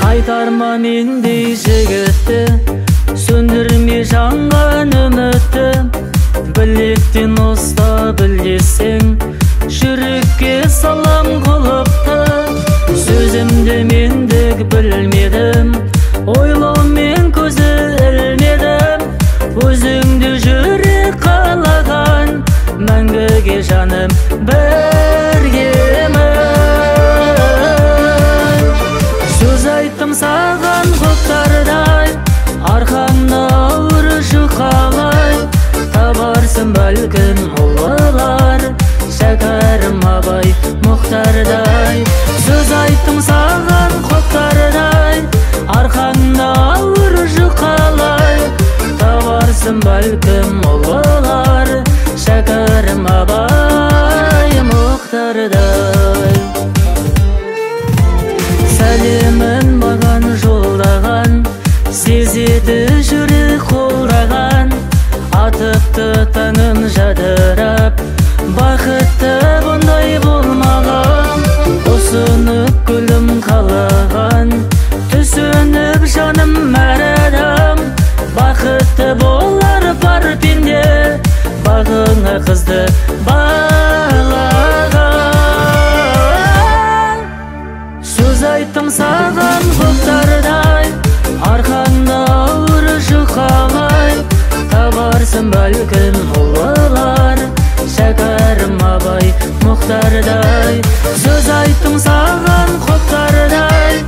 Kaytarma mendey jigitти, söndürme jangan ümitти. Bilekten usta bilsең, жүрекке салам кылыпты. Сөзімді мендік білмедім, ойлаумен көзі ілмедім. Өзіңді жүрек қалаған, мәңгіге жаным біргемін. Сөз айттым саған құптардай, арқаңда ауыр жұқалай. Табарсың бәлкім ұлылар, шәкәрім абай мұхтардай. Сөз айттым саған құптардай, арқаңда ауыр жұқалай. Табарсың бәлкім ұлылар, шәкәрім абай мұхтардай. Сәлемін маған жолдаған, сезеді жүрек қолдаған. Атыпты таңым жадырап, бақытты бұндай болмаған. Ұсынып күлім қалаған, түсініп жаным әр адам. Бақытты болар бар пенде, бағыңа қызды бағлаған. Сөз айттым саған құптардай, арқаңда ауыр жұқалай. Табарсың бәлкім ұлылар, шәкәрім абай мұхтардай. Сөз айттым саған құптардай,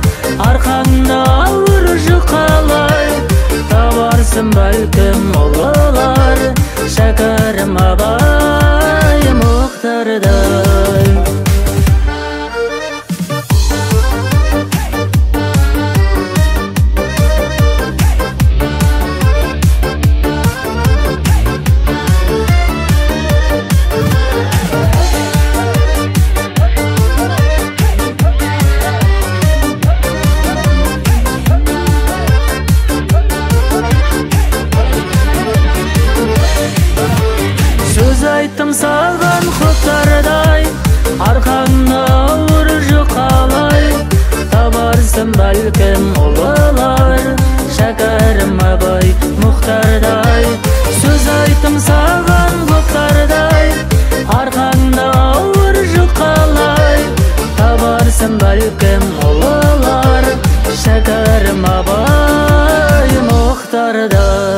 арқаңда ауыр жұқалай. Табарсың бәлкім ұлылар, шәкәрім абай мұхтардай. Сөз айттым саған құптардай, арқаңда ауыр жұқалай. Табарсың бәлкім ұлылар, шәкәрім абай мұхтардай. Сөз айттым саған құптардай, арқаңда ауыр жұқалай. Табарсың бәлкім ұлылар, шәкәрім абай мұхтардай.